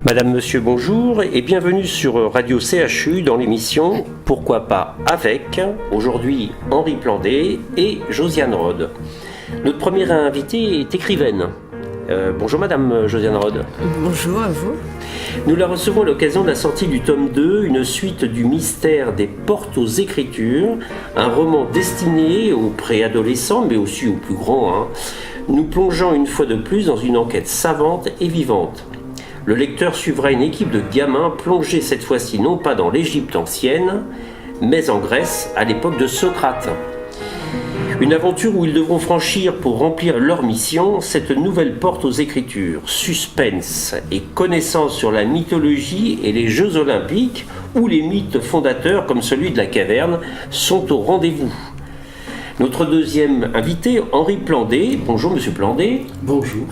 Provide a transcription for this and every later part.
Madame, Monsieur, bonjour et bienvenue sur Radio CHU dans l'émission Pourquoi pas avec, aujourd'hui Henri Plandé et Josiane Rode. Notre première invitée est écrivaine. Bonjour Madame Josiane Rode. Bonjour à vous. Nous la recevons à l'occasion de la sortie du tome 2, une suite du mystère des portes aux écritures, un roman destiné aux préadolescents mais aussi aux plus grands, nous plongeant une fois de plus dans une enquête savante et vivante. Le lecteur suivra une équipe de gamins plongés cette fois-ci non pas dans l'Égypte ancienne, mais en Grèce à l'époque de Socrate. Une aventure où ils devront franchir pour remplir leur mission cette nouvelle porte aux écritures. Suspense et connaissance sur la mythologie et les Jeux Olympiques, où les mythes fondateurs comme celui de la caverne sont au rendez-vous. Notre deuxième invité, Henri Plandé. Bonjour Monsieur Plandé. Bonjour.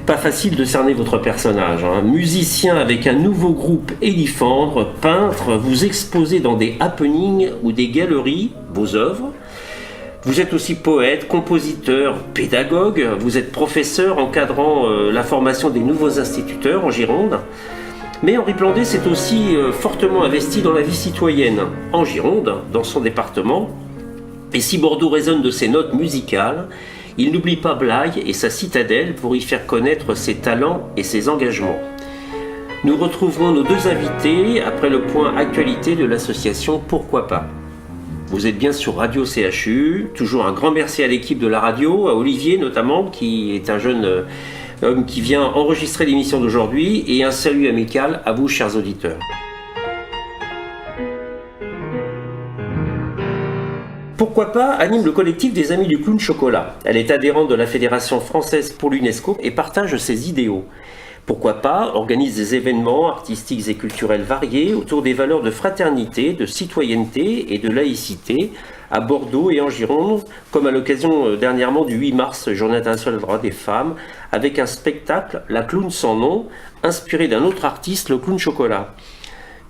Pas facile de cerner votre personnage. Musicien avec un nouveau groupe Élifandre, peintre, vous exposez dans des happenings ou des galeries vos œuvres. Vous êtes aussi poète, compositeur, pédagogue. Vous êtes professeur encadrant la formation des nouveaux instituteurs en Gironde. Mais Henri Plandé s'est aussi fortement investi dans la vie citoyenne en Gironde, dans son département. Et si Bordeaux résonne de ses notes musicales, il n'oublie pas Blaye et sa citadelle pour y faire connaître ses talents et ses engagements. Nous retrouverons nos deux invités après le point actualité de l'association Pourquoi pas. Vous êtes bien sur Radio CHU, toujours un grand merci à l'équipe de la radio, à Olivier notamment, qui est un jeune homme qui vient enregistrer l'émission d'aujourd'hui, et un salut amical à vous, chers auditeurs. Pourquoi pas anime le collectif des Amis du Clown Chocolat. Elle est adhérente de la Fédération française pour l'UNESCO et partage ses idéaux. Pourquoi pas organise des événements artistiques et culturels variés autour des valeurs de fraternité, de citoyenneté et de laïcité à Bordeaux et en Gironde, comme à l'occasion dernièrement du 8 mars, Journée internationale des droits des femmes, avec un spectacle, La Clown sans nom, inspiré d'un autre artiste, le Clown Chocolat,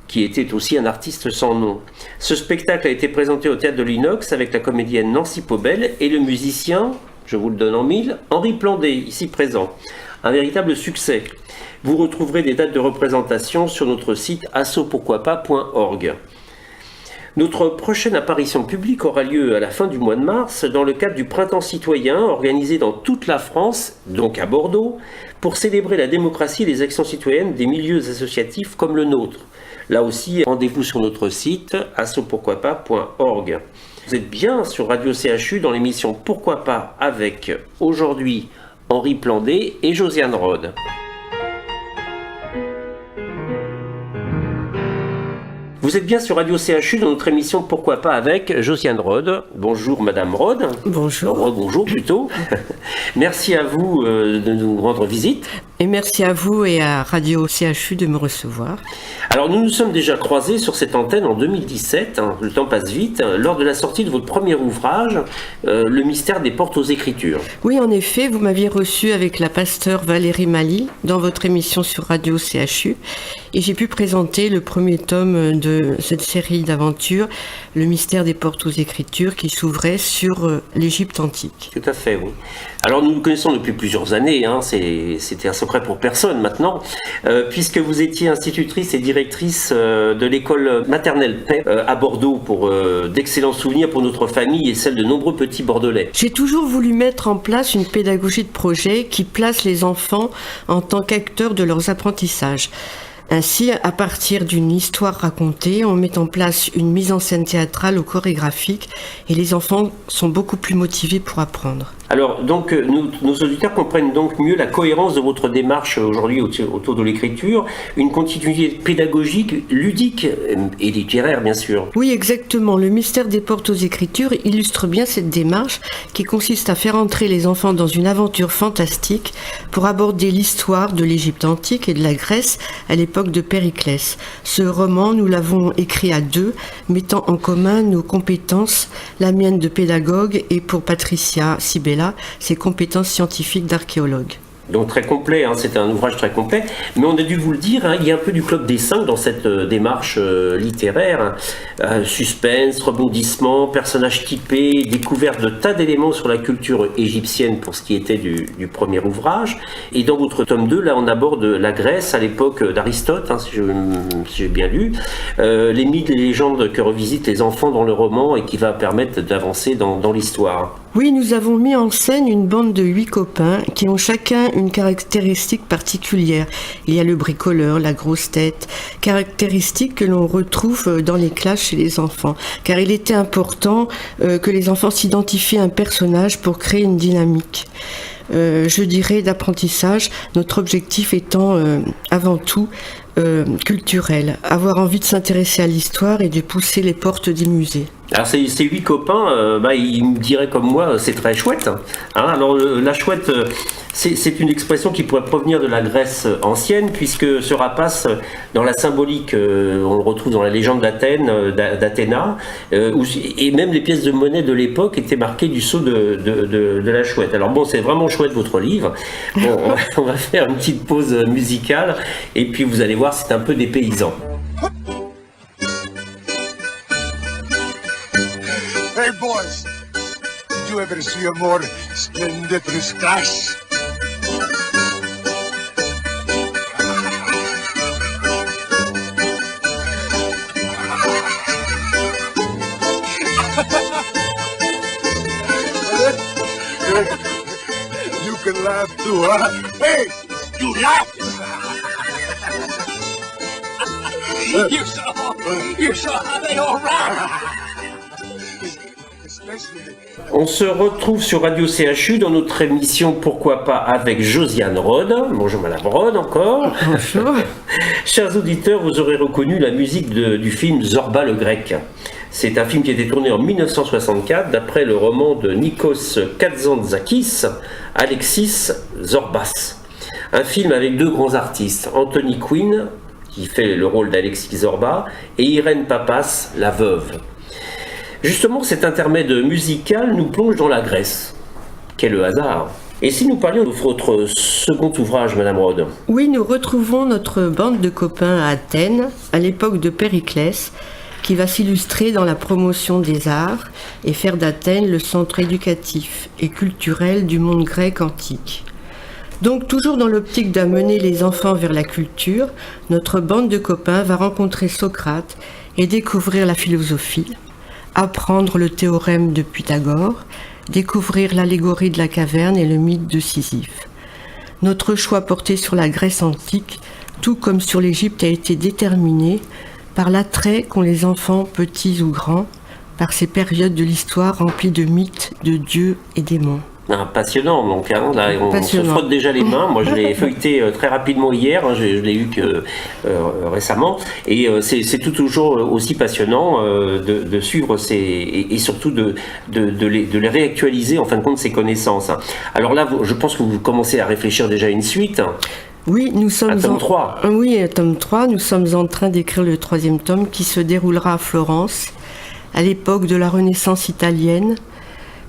qui était aussi un artiste sans nom. Ce spectacle a été présenté au Théâtre de l'Inox avec la comédienne Nancy Pobel et le musicien, je vous le donne en mille, Henri Plandé, ici présent. Un véritable succès. Vous retrouverez des dates de représentation sur notre site assopourquoipas.org. Notre prochaine apparition publique aura lieu à la fin du mois de mars dans le cadre du Printemps citoyen organisé dans toute la France, donc à Bordeaux, pour célébrer la démocratie et les actions citoyennes des milieux associatifs comme le nôtre. Là aussi, rendez-vous sur notre site assopourquoipas.org. Vous êtes bien sur Radio CHU dans l'émission Pourquoi pas avec aujourd'hui Henri Plandé et Josiane Rode. Vous êtes bien sur Radio CHU dans notre émission Pourquoi pas avec Josiane Rode. Bonjour Madame Rode. Bonjour. Bonjour plutôt. Merci à vous de nous rendre visite. Et merci à vous et à Radio CHU de me recevoir. Alors nous nous sommes déjà croisés sur cette antenne en 2017, le temps passe vite, lors de la sortie de votre premier ouvrage, Le mystère des portes aux écritures. Oui, en effet, vous m'aviez reçu avec la pasteure Valérie Mali dans votre émission sur Radio CHU et j'ai pu présenter le premier tome de cette série d'aventures, Le mystère des portes aux écritures, qui s'ouvrait sur l'Égypte antique. Tout à fait, oui. Alors nous nous connaissons depuis plusieurs années, c'était un secret pour personne maintenant, puisque vous étiez institutrice et directrice de l'école maternelle à Bordeaux pour d'excellents souvenirs pour notre famille et celle de nombreux petits Bordelais. J'ai toujours voulu mettre en place une pédagogie de projet qui place les enfants en tant qu'acteurs de leurs apprentissages. Ainsi, à partir d'une histoire racontée, on met en place une mise en scène théâtrale ou chorégraphique et les enfants sont beaucoup plus motivés pour apprendre. Alors, donc, nos auditeurs comprennent donc mieux la cohérence de votre démarche aujourd'hui autour de l'écriture, une continuité pédagogique, ludique et littéraire, bien sûr. Oui, exactement. Le mystère des portes aux écritures illustre bien cette démarche qui consiste à faire entrer les enfants dans une aventure fantastique pour aborder l'histoire de l'Égypte antique et de la Grèce à l'époque de Périclès. Ce roman, nous l'avons écrit à deux, mettant en commun nos compétences, la mienne de pédagogue et pour Patricia Sibella, ses compétences scientifiques d'archéologue. Donc très complet, c'est un ouvrage très complet, mais on a dû vous le dire, il y a un peu du Club des 5 dans cette démarche littéraire, suspense, rebondissement, personnages typés, découverte de tas d'éléments sur la culture égyptienne pour ce qui était du premier ouvrage, et dans votre tome 2, là on aborde la Grèce à l'époque d'Aristote, si j'ai bien lu, les mythes, les légendes que revisitent les enfants dans le roman et qui va permettre d'avancer dans l'histoire. Oui, nous avons mis en scène une bande de 8 copains qui ont chacun une caractéristique particulière. Il y a le bricoleur, la grosse tête, caractéristiques que l'on retrouve dans les classes chez les enfants. Car il était important que les enfants s'identifient à un personnage pour créer une dynamique. Je dirais d'apprentissage, notre objectif étant avant tout culturel, avoir envie de s'intéresser à l'histoire et de pousser les portes des musées. Alors ces 8 copains, ils me diraient comme moi, c'est très chouette. Alors la chouette, c'est une expression qui pourrait provenir de la Grèce ancienne, puisque ce rapace, dans la symbolique, on le retrouve dans la légende d'Athéna, et même les pièces de monnaie de l'époque étaient marquées du sceau de la chouette. Alors bon, c'est vraiment chouette votre livre. Bon, on va faire une petite pause musicale, et puis vous allez voir, c'est un peu dépaysant. Hey boys, did you ever see a more splendid moustache? You can laugh too, huh? Hey, you laugh? You saw how they all ran. On se retrouve sur Radio CHU dans notre émission Pourquoi pas avec Josiane Rode. Bonjour Madame Rode encore. Bonjour. Chers auditeurs, vous aurez reconnu la musique du film Zorba le Grec. C'est un film qui a été tourné en 1964 d'après le roman de Nikos Kazantzakis, Alexis Zorbas. Un film avec 2 grands artistes, Anthony Quinn, qui fait le rôle d'Alexis Zorba, et Irène Papas, la veuve. Justement, cet intermède musical nous plonge dans la Grèce. Quel hasard! Et si nous parlions de votre second ouvrage, Madame Rode? Oui, nous retrouvons notre bande de copains à Athènes, à l'époque de Périclès, qui va s'illustrer dans la promotion des arts et faire d'Athènes le centre éducatif et culturel du monde grec antique. Donc, toujours dans l'optique d'amener les enfants vers la culture, notre bande de copains va rencontrer Socrate et découvrir la philosophie, apprendre le théorème de Pythagore, découvrir l'allégorie de la caverne et le mythe de Sisyphe. Notre choix porté sur la Grèce antique, tout comme sur l'Égypte, a été déterminé par l'attrait qu'ont les enfants, petits ou grands, par ces périodes de l'histoire remplies de mythes, de dieux et démons. Passionnant, donc là, on se frotte déjà les mains. Moi je l'ai feuilleté très rapidement hier, je l'ai eu que récemment, et c'est tout toujours aussi passionnant de suivre et surtout de les réactualiser en fin de compte ces connaissances. Alors là, je pense que vous commencez à réfléchir déjà à une suite. Oui, nous sommes tome 3. Oui, tome 3, nous sommes en train d'écrire le 3e tome qui se déroulera à Florence, à l'époque de la Renaissance italienne,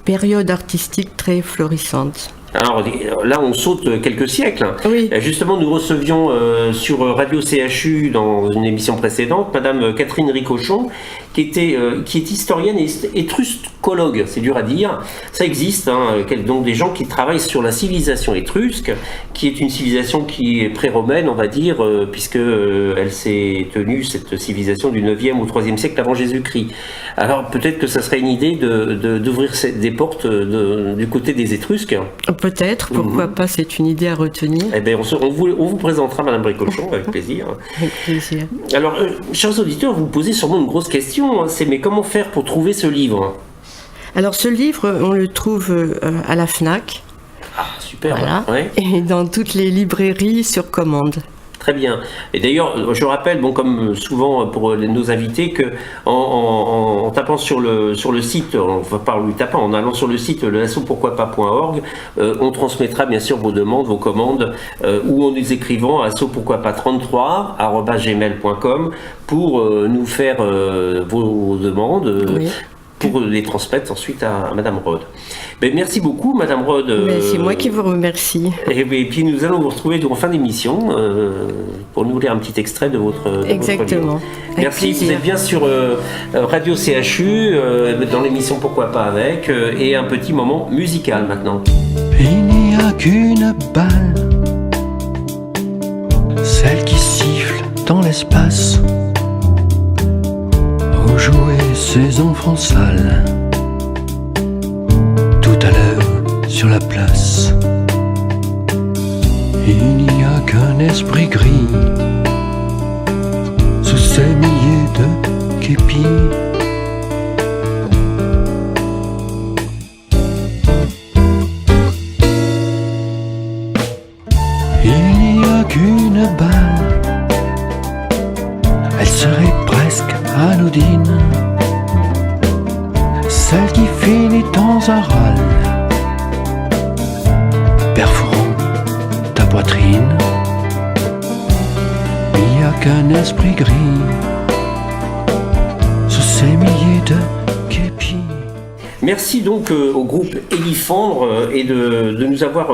période artistique très florissante. Alors là, on saute quelques siècles. Oui. Justement, nous recevions sur Radio CHU, dans une émission précédente, Madame Catherine Ricochon, qui est historienne et étruscologue. C'est dur à dire. Ça existe, donc des gens qui travaillent sur la civilisation étrusque, qui est une civilisation qui est pré-romaine, on va dire, puisque elle s'est tenue, cette civilisation, du 9e au 3e siècle avant Jésus-Christ. Alors peut-être que ça serait une idée d'ouvrir des portes du côté des Étrusques. Peut-être, pourquoi pas, c'est une idée à retenir. Eh bien, on vous présentera Madame Bricochon avec plaisir. Avec plaisir. Alors, chers auditeurs, vous posez sûrement une grosse question, mais comment faire pour trouver ce livre? Alors, ce livre, on le trouve à la FNAC. Ah, super. Voilà. Ouais. Et dans toutes les librairies sur commande. Très bien. Et d'ailleurs, je rappelle, comme souvent pour nos invités, que en tapant sur le site, en allant sur le site l'asso-pourquoi-pas.org, on transmettra bien sûr vos demandes, vos commandes, ou en nous écrivant à asso-pourquoi-pas33@gmail.com pour nous faire vos demandes. Oui. pour les transmettre ensuite à Madame Rode. Ben, merci beaucoup, Madame Rode. C'est moi qui vous remercie. Et puis nous allons vous retrouver en fin d'émission pour nous lire un petit extrait de votre Exactement. livre. Merci, vous êtes bien sur Radio CHU, dans l'émission Pourquoi pas avec, et un petit moment musical maintenant. Il n'y a qu'une balle, celle qui siffle dans l'espace, où jouaient ces enfants sales, tout à l'heure sur la place. Il n'y a qu'un esprit gris, sous ces milliers de képis. Il n'y a qu'une balle, elle serait presque anodine, celle qui finit dans un râle, perforant ta poitrine. Il n'y a qu'un esprit gris, sous ces milliers de képis. Merci donc au groupe Élifandre et de nous avoir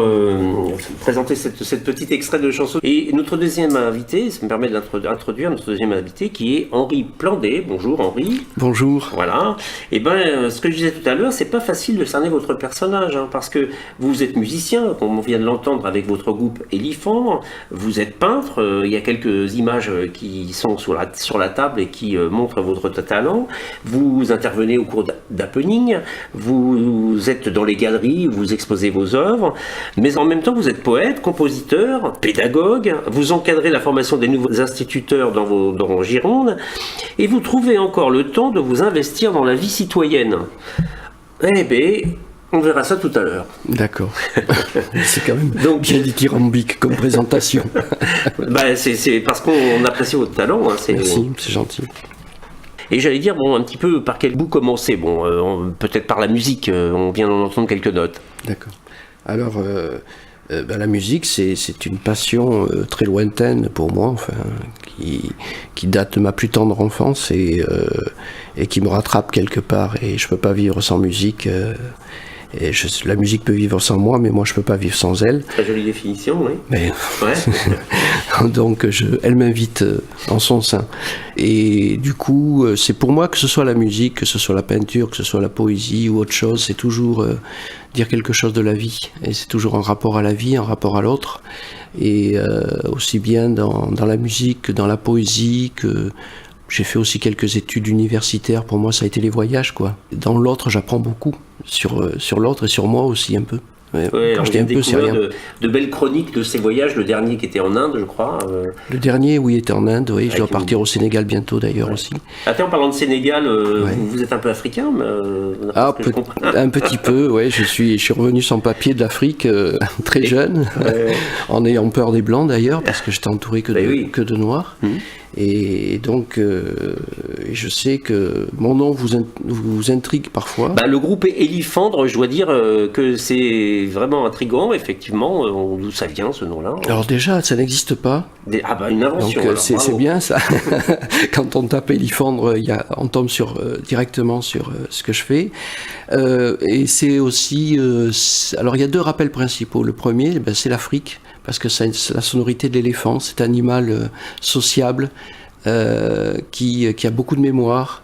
présenté cette petite extrait de chanson. Et notre deuxième invité, ça me permet d'introduire notre deuxième invité qui est Henri Plandé. Bonjour Henri. Bonjour. Voilà. Et ben, ce que je disais tout à l'heure, c'est pas facile de cerner votre personnage, parce que vous êtes musicien, comme on vient de l'entendre avec votre groupe Élifandre. Vous êtes peintre. Il y a quelques images qui sont sur la table et qui montrent votre talent. Vous intervenez au cours d'happening. Vous êtes dans les galeries, vous exposez vos œuvres, mais en même temps vous êtes poète, compositeur, pédagogue, vous encadrez la formation des nouveaux instituteurs dans Gironde, et vous trouvez encore le temps de vous investir dans la vie citoyenne. Eh bien, on verra ça tout à l'heure. D'accord. C'est quand même bien dithyrambique comme présentation. C'est parce qu'on apprécie votre talent. Merci, c'est gentil. Et j'allais dire, un petit peu par quel bout commencer. Peut-être par la musique, on vient d'en entendre quelques notes. D'accord. Alors, la musique, c'est une passion très lointaine pour moi, qui date de ma plus tendre enfance et qui me rattrape quelque part. Et je ne peux pas vivre sans musique. La musique peut vivre sans moi, mais moi je peux pas vivre sans elle. Très jolie définition, oui. Mais ouais. Donc elle m'invite en son sein. Et du coup, c'est pour moi que ce soit la musique, que ce soit la peinture, que ce soit la poésie ou autre chose, c'est toujours dire quelque chose de la vie. Et c'est toujours un rapport à la vie, un rapport à l'autre. Et aussi bien dans la musique que dans la poésie, que j'ai fait aussi quelques études universitaires. Pour moi, ça a été les voyages, quoi. Dans l'autre, j'apprends beaucoup. Sur l'autre et sur moi aussi, un peu. Ouais, je dis un peu, c'est rien. De belles chroniques de ces voyages. Le dernier qui était en Inde, je crois. Le dernier, oui, était en Inde. Oui, je dois partir au Sénégal bientôt, d'ailleurs, aussi. En parlant de Sénégal, vous êtes un peu africain, un petit peu, oui. Je suis revenu sans papier de l'Afrique très jeune, en ayant peur des Blancs, d'ailleurs, parce que j'étais entouré que de Noirs. Et donc, je sais que mon nom vous intrigue parfois. Le groupe Élifandre, je dois dire que c'est vraiment intriguant, effectivement. D'où ça vient, ce nom-là? Alors déjà, ça n'existe pas. Une invention. Donc c'est bien ça. Quand on tape Élifandre, on tombe directement sur ce que je fais. Et c'est aussi... alors il y a deux rappels principaux. Le premier, c'est l'Afrique, parce que c'est la sonorité de l'éléphant, cet animal sociable qui a beaucoup de mémoire,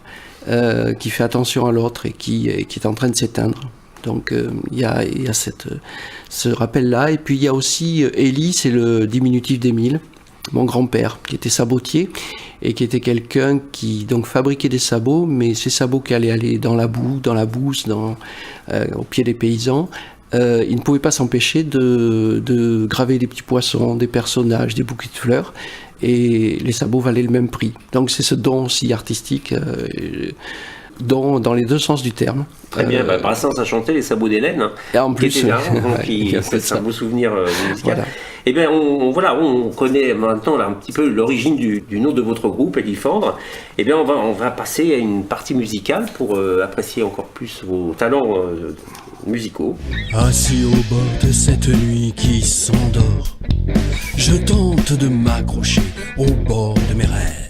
qui fait attention à l'autre et qui est en train de s'éteindre. Donc il y a ce rappel-là. Et puis il y a aussi Élie, c'est le diminutif d'Émile, mon grand-père, qui était sabotier et qui était quelqu'un qui donc fabriquait des sabots, mais ces sabots qui allaient aller dans la boue, dans la bouse, au pied des paysans. Il ne pouvait pas s'empêcher de graver des petits poissons, des personnages, des bouquets de fleurs, et les sabots valaient le même prix. Donc c'est ce don aussi artistique, dans les deux sens du terme. Très bien, Brassens a chanté Les sabots d'Hélène, qui était là, c'est un beau souvenir musical. Voilà. Eh bien, on connaît maintenant là, un petit peu l'origine du nom de votre groupe, Élifandre. Eh bien, on va passer à une partie musicale pour apprécier encore plus vos talents musicaux. Assis au bord de cette nuit qui s'endort, je tente de m'accrocher au bord de mes rêves.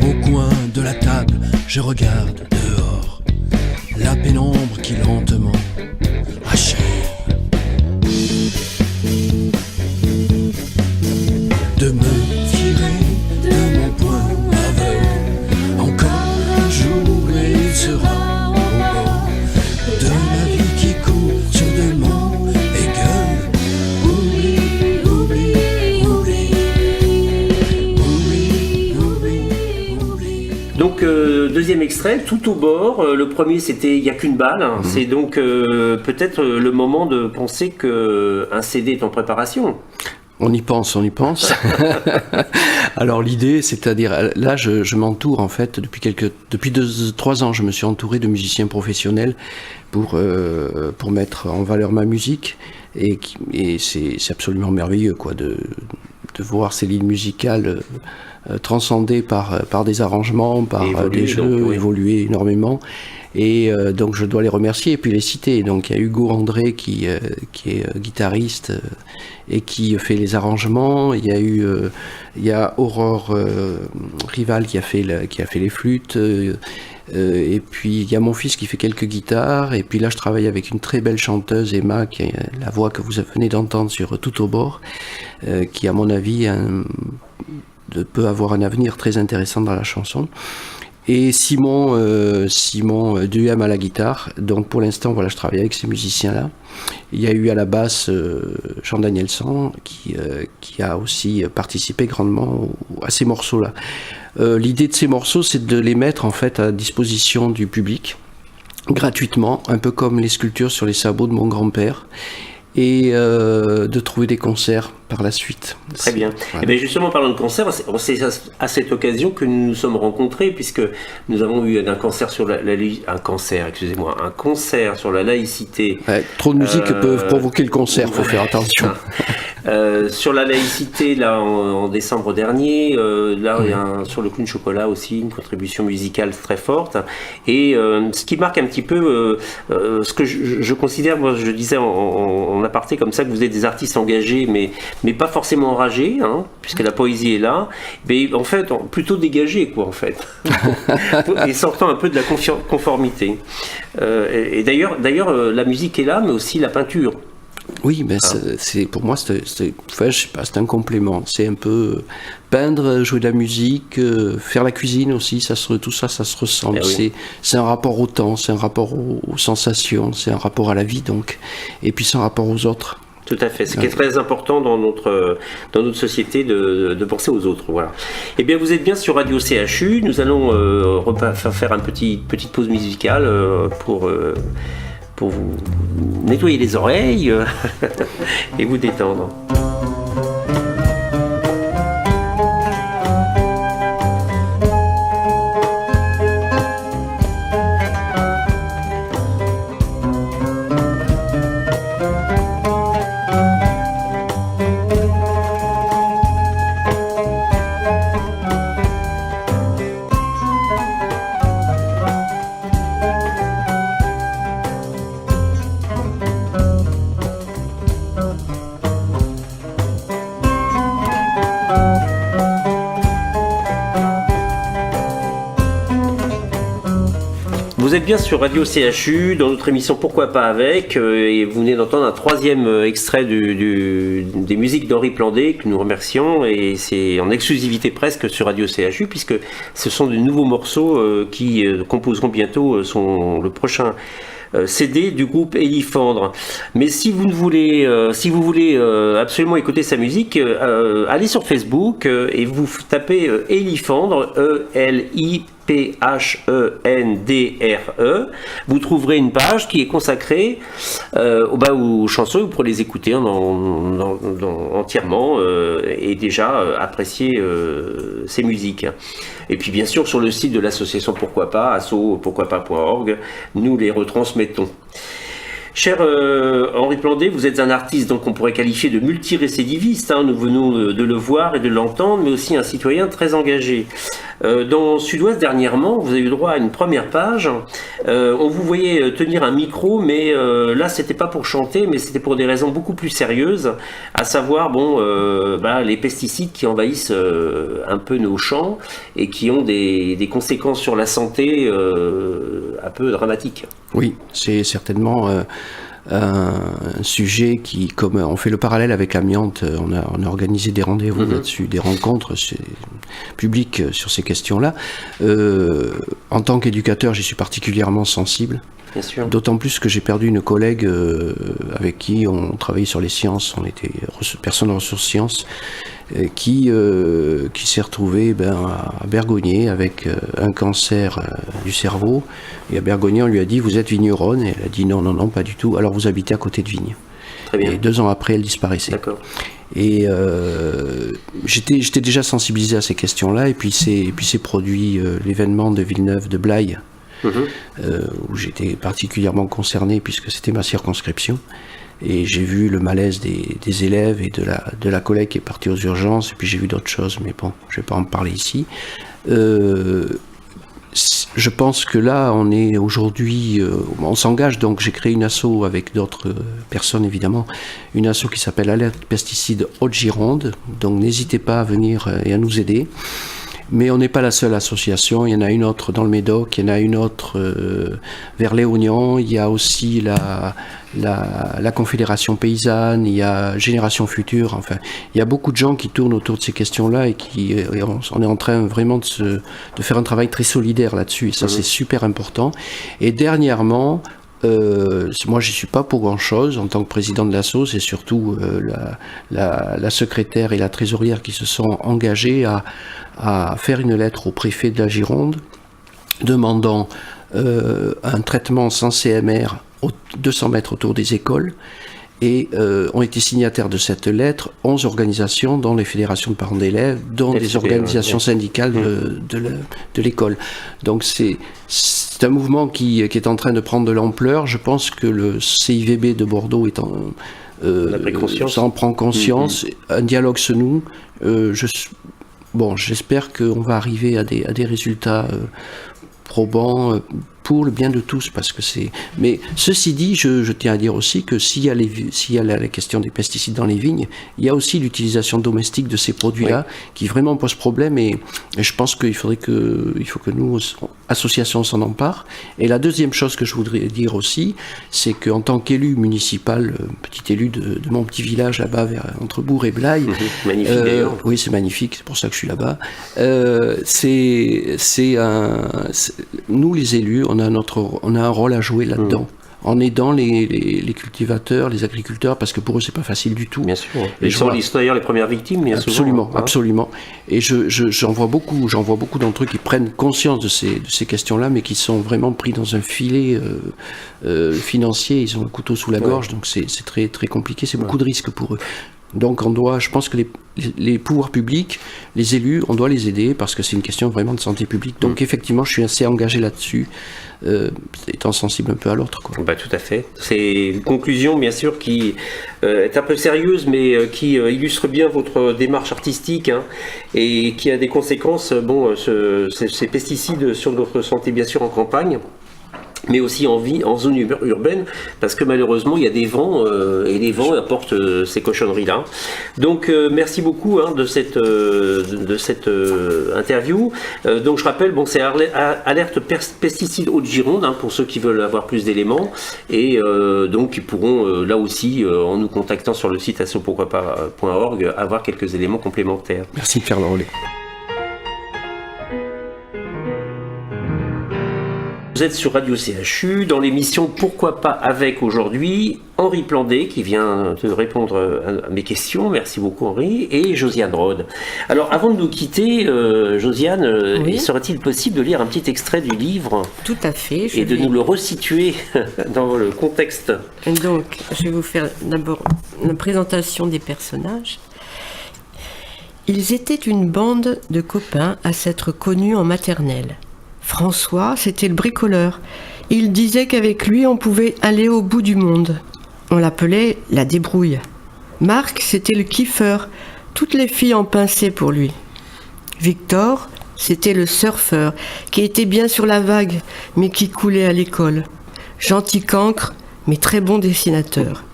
Au coin de la table, je regarde dehors. la pénombre qui lentement achève de me tirer de mon point aveugle. Encore un jour et il sera au bord de la vie qui court sur des monts et gueule. Oublie, oublie, oublie, oublie, oublie, oublie. Donc deuxième extrait, Tout au bord. Le premier c'était Il n'y a qu'une balle. C'est donc peut-être le moment de penser qu'un CD est en préparation. On y pense. Alors l'idée, c'est-à-dire, là je m'entoure en fait, depuis 2-3 ans, je me suis entouré de musiciens professionnels pour mettre en valeur ma musique, et c'est absolument merveilleux quoi, de voir ces lignes musicales transcendées par des arrangements, par des jeux, donc, oui, évoluer énormément. Et donc je dois les remercier et puis les citer. Donc il y a Hugo André qui est guitariste et qui fait les arrangements. Il y a Aurore Rival qui a fait les flûtes. Et puis il y a mon fils qui fait quelques guitares. Et puis là je travaille avec une très belle chanteuse, Emma, qui est la voix que vous venez d'entendre sur Tout au bord, qui à mon avis peut avoir un avenir très intéressant dans la chanson. Et Simon Duhem à la guitare. Donc pour l'instant, voilà, je travaille avec ces musiciens-là. Il y a eu à la basse Jean Danielson qui a aussi participé grandement à ces morceaux-là. L'idée de ces morceaux, c'est de les mettre en fait à disposition du public gratuitement, un peu comme les sculptures sur les sabots de mon grand-père. Et de trouver des concerts par la suite. Très bien. Voilà. Et bien justement, parlant de concerts, c'est à cette occasion que nous nous sommes rencontrés, puisque nous avons eu un concert sur un concert sur la laïcité. Ouais, trop de musique peut provoquer le concert, faut faire attention. Sur la laïcité, là, en décembre dernier, là, il y a sur le Clown Chocolat aussi, une contribution musicale très forte. Et ce qui marque un petit peu ce que je considère, moi je disais en aparté comme ça, que vous êtes des artistes engagés, mais pas forcément enragés, hein, puisque la poésie est là, mais en fait, plutôt dégagés, quoi, en fait. Et sortant un peu de la conformité. Et d'ailleurs, la musique est là, mais aussi la peinture. Oui, mais pour moi, je sais pas, c'est un complément. C'est un peu peindre, jouer de la musique, faire la cuisine aussi, tout ça se ressemble. Oui. C'est un rapport au temps, c'est un rapport aux sensations, c'est un rapport à la vie, donc. Et puis c'est un rapport aux autres. Tout à fait. Ce qui est très important dans notre société de penser aux autres. Voilà. Eh bien, vous êtes bien sur Radio CHU. Nous allons faire une petite pause musicale pour vous nettoyer les oreilles et vous détendre. Vous êtes bien sur Radio CHU, dans notre émission Pourquoi pas avec, et vous venez d'entendre un troisième extrait des musiques d'Henri Plandé, que nous remercions, et c'est en exclusivité presque sur Radio CHU, puisque ce sont de nouveaux morceaux qui composeront bientôt le prochain CD du groupe Élifandre. Mais si vous voulez absolument écouter sa musique, allez sur Facebook et vous tapez Élifandre, P-H-E-N-D-R-E. Vous trouverez une page qui est consacrée aux chansons. Vous pourrez les écouter entièrement et déjà apprécier ces musiques. Et puis bien sûr sur le site de l'association Pourquoi pas, asso-pourquoipas.org, nous les retransmettons. Cher Henri Plandé, vous êtes un artiste donc on pourrait qualifier de multirécidiviste, hein, nous venons de le voir et de l'entendre, mais aussi un citoyen très engagé. Dans Sud-Ouest, dernièrement, vous avez eu droit à une première page. On vous voyait tenir un micro, mais là, c'était pas pour chanter, mais c'était pour des raisons beaucoup plus sérieuses, à savoir, les pesticides qui envahissent un peu nos champs et qui ont des conséquences sur la santé un peu dramatiques. Oui, c'est certainement un sujet qui, comme on fait le parallèle avec l'amiante, on a organisé des rendez-vous là-dessus, des rencontres publiques sur ces questions-là. En tant qu'éducateur, j'y suis particulièrement sensible. Bien sûr. D'autant plus que j'ai perdu une collègue avec qui on travaillait sur les sciences, on était personne en ressources sciences, qui s'est retrouvée à Bergognier avec un cancer du cerveau. Et à Bergognier, on lui a dit « Vous êtes vigneronne ?» Et elle a dit « Non, pas du tout. Alors vous habitez à côté de Vigne. » Très bien. Et 2 ans après, elle disparaissait. D'accord. Et j'étais déjà sensibilisé à ces questions-là. Et puis s'est produit l'événement de Villeneuve de Blaye, où j'étais particulièrement concerné puisque c'était ma circonscription. Et j'ai vu le malaise des élèves et de la collègue qui est partie aux urgences, et puis j'ai vu d'autres choses, mais bon, je ne vais pas en parler ici. Je pense que là, on est aujourd'hui, on s'engage, donc j'ai créé une asso avec d'autres personnes évidemment, une asso qui s'appelle Alerte Pesticides Haute-Gironde, donc n'hésitez pas à venir et à nous aider. Mais on n'est pas la seule association, il y en a une autre dans le Médoc, il y en a une autre vers Léognan, il y a aussi la Confédération Paysanne, il y a Génération Future, enfin, il y a beaucoup de gens qui tournent autour de ces questions-là et on est en train vraiment de faire un travail très solidaire là-dessus, et ça c'est super important. Et dernièrement, moi je ne suis pas pour grand chose en tant que président de l'asso, c'est surtout la secrétaire et la trésorière qui se sont engagées à faire une lettre au préfet de la Gironde demandant un traitement sans CMR 200 mètres autour des écoles, et ont été signataires de cette lettre 11 organisations, dont les fédérations de parents d'élèves, dont des organisations syndicales de l'école. Donc c'est un mouvement qui est en train de prendre de l'ampleur. Je pense que le CIVB de Bordeaux ça en prend conscience. Un dialogue se noue. J'espère qu'on va arriver à des résultats probants pour le bien de tous, parce que c'est... Mais ceci dit, je tiens à dire aussi que s'il y a la question des pesticides dans les vignes, il y a aussi l'utilisation domestique de ces produits-là qui vraiment pose problème, et je pense qu'il faut que nous, associations, s'en emparent. Et la deuxième chose que je voudrais dire aussi, c'est qu'en tant qu'élu municipal, petit élu de mon petit village là-bas, entre Bourg et Blaye, magnifique d'ailleurs. Oui, c'est magnifique, c'est pour ça que je suis là-bas. Nous, les élus, on a un rôle à jouer là-dedans, en aidant les cultivateurs, les agriculteurs, parce que pour eux c'est pas facile du tout. Bien sûr. Ils sont d'ailleurs les premières victimes, bien souvent. Absolument. Et j'en vois beaucoup d'entre eux qui prennent conscience de ces questions-là, mais qui sont vraiment pris dans un filet financier. Ils ont le couteau sous la gorge, donc c'est très très compliqué. C'est beaucoup de risques pour eux. Donc je pense que les pouvoirs publics, les élus, on doit les aider parce que c'est une question vraiment de santé publique. Donc effectivement, je suis assez engagé là-dessus, étant sensible un peu à l'autre. Tout à fait. C'est une conclusion, bien sûr, qui est un peu sérieuse, mais qui illustre bien votre démarche artistique, et qui a des conséquences, ces pesticides sur notre santé, bien sûr, en campagne, mais aussi en zone urbaine, parce que malheureusement il y a des vents, et les vents apportent ces cochonneries-là. Donc merci beaucoup de cette interview. Donc je rappelle, c'est Alerte Pesticides Haute-Gironde, pour ceux qui veulent avoir plus d'éléments, et donc ils pourront là aussi, en nous contactant sur le site assopourquoipas.org, avoir quelques éléments complémentaires. Merci de faire le relais. Vous êtes sur Radio CHU dans l'émission Pourquoi pas avec aujourd'hui Henri Plandé qui vient de répondre à mes questions. Merci beaucoup Henri, et Josiane Rode. Alors avant de nous quitter, Josiane, serait-il possible de lire un petit extrait du livre? Tout à fait. Et de nous le resituer dans le contexte. Donc je vais vous faire d'abord la présentation des personnages. Ils étaient une bande de copains à s'être connus en maternelle. François, c'était le bricoleur. Il disait qu'avec lui, on pouvait aller au bout du monde. On l'appelait la débrouille. Marc, c'était le kiffeur. Toutes les filles en pinçaient pour lui. Victor, C'était le surfeur, qui était bien sur la vague, mais qui coulait à l'école. Gentil cancre, mais très bon dessinateur.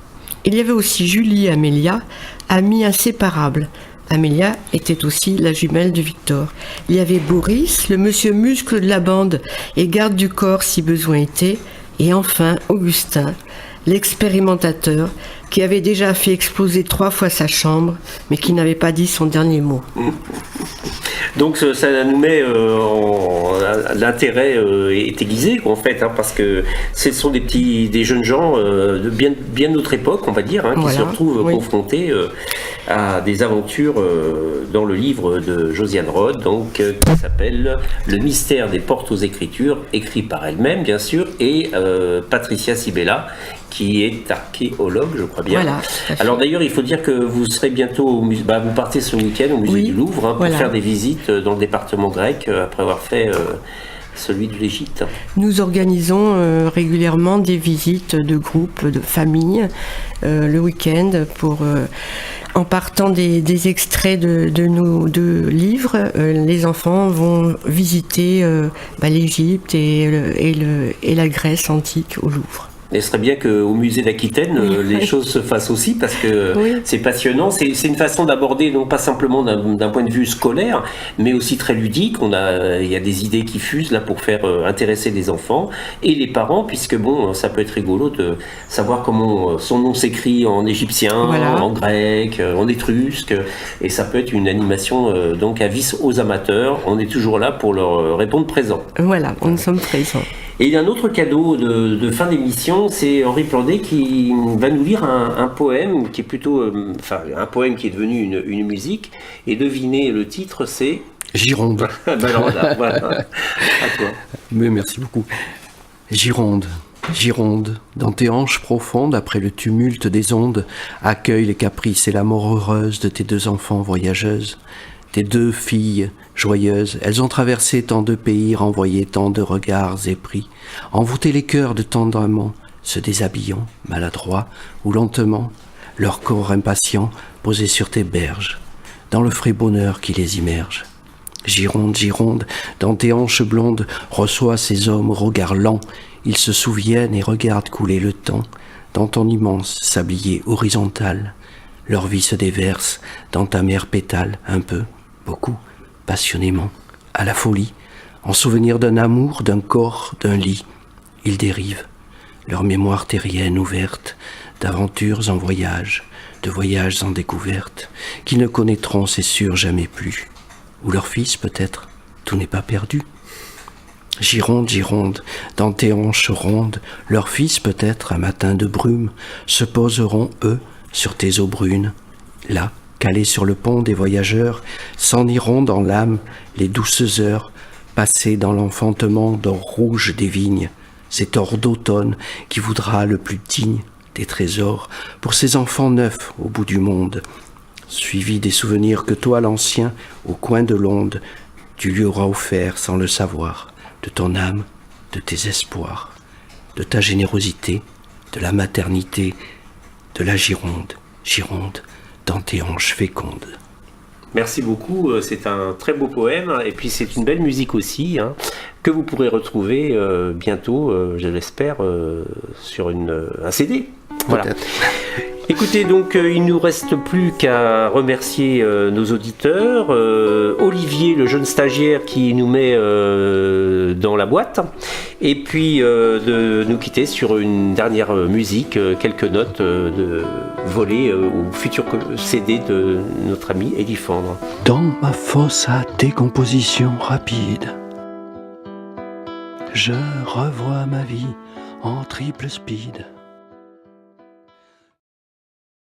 Il y avait aussi Julie et Amélia, amies inséparables. Amélia était aussi la jumelle de Victor. Il y avait Boris, le monsieur muscle de la bande et garde du corps si besoin était. Et enfin Augustin, l'expérimentateur, qui avait déjà fait exploser 3 fois sa chambre, mais qui n'avait pas dit son dernier mot. Donc ça nous met l'intérêt est aiguisé en fait, parce que ce sont des jeunes gens de bien notre époque, on va dire, qui se retrouvent confrontés à des aventures dans le livre de Josiane Rode, donc qui s'appelle Le mystère des portes aux écritures, écrit par elle-même bien sûr, et Patricia Sibella, qui est archéologue, je crois bien. Voilà. Alors d'ailleurs, il faut dire que vous serez bientôt au musée, vous partez ce week-end au musée du Louvre pour faire des visites dans le département grec après avoir fait celui de l'Égypte. Nous organisons régulièrement des visites de groupes, de familles, le week-end en partant des extraits de nos livres, les enfants vont visiter l'Égypte et la Grèce antique au Louvre. Et ce serait bien qu'au musée d'Aquitaine, les choses se fassent aussi, parce que c'est passionnant. C'est une façon d'aborder, non pas simplement d'un point de vue scolaire, mais aussi très ludique. Il y a des idées qui fusent là pour faire intéresser les enfants et les parents, puisque ça peut être rigolo de savoir comment son nom s'écrit en égyptien, en grec, en étrusque, et ça peut être une animation donc à vis aux amateurs. On est toujours là pour leur répondre présent. Voilà, nous sommes présents. Et il y a un autre cadeau de fin d'émission, c'est Henri Plandet qui va nous lire un poème qui est plutôt, un poème qui est devenu une musique. Et devinez, le titre, c'est Gironde. Alors voilà, à toi. Mais merci beaucoup. Gironde, Gironde, dans tes hanches profondes, après le tumulte des ondes, accueille les caprices et la mort heureuse de tes 2 enfants voyageuses. Tes 2 filles joyeuses, elles ont traversé tant de pays, renvoyé tant de regards épris, envoûté les cœurs de tant d'amants, se déshabillant, maladroits ou lentement, leur corps impatient posé sur tes berges, dans le frais bonheur qui les immerge. Gironde, Gironde, dans tes hanches blondes, reçois ces hommes au regard lent, ils se souviennent et regardent couler le temps, dans ton immense sablier horizontal. Leur vie se déverse dans ta mer pétale, un peu, beaucoup, passionnément, à la folie, en souvenir d'un amour, d'un corps, d'un lit. Ils dérivent, leur mémoire terrienne ouverte, d'aventures en voyage, de voyages en découverte, qu'ils ne connaîtront, c'est sûr, jamais plus. Ou leur fils, peut-être, tout n'est pas perdu. Gironde, Gironde, dans tes hanches rondes, leurs fils, peut-être, un matin de brume, se poseront, eux, sur tes eaux brunes. Là, calés sur le pont des voyageurs, s'en iront dans l'âme les douces heures, passées dans l'enfantement d'or rouge des vignes, cet or d'automne qui voudra le plus digne des trésors pour ces enfants neufs au bout du monde, suivi des souvenirs que toi, l'ancien, au coin de l'onde, tu lui auras offert sans le savoir, de ton âme, de tes espoirs, de ta générosité, de la maternité, de la Gironde, Gironde, dans tes hanches fécondes. Merci beaucoup, c'est un très beau poème, et puis c'est une belle musique aussi, que vous pourrez retrouver bientôt, je l'espère, sur un CD. Voilà. Écoutez, donc il ne nous reste plus qu'à remercier nos auditeurs, Olivier, le jeune stagiaire qui nous met dans la boîte, et puis de nous quitter sur une dernière musique, quelques notes de volées au futur CD de notre ami Élifandre. Dans ma fosse à décomposition rapide, je revois ma vie en triple speed.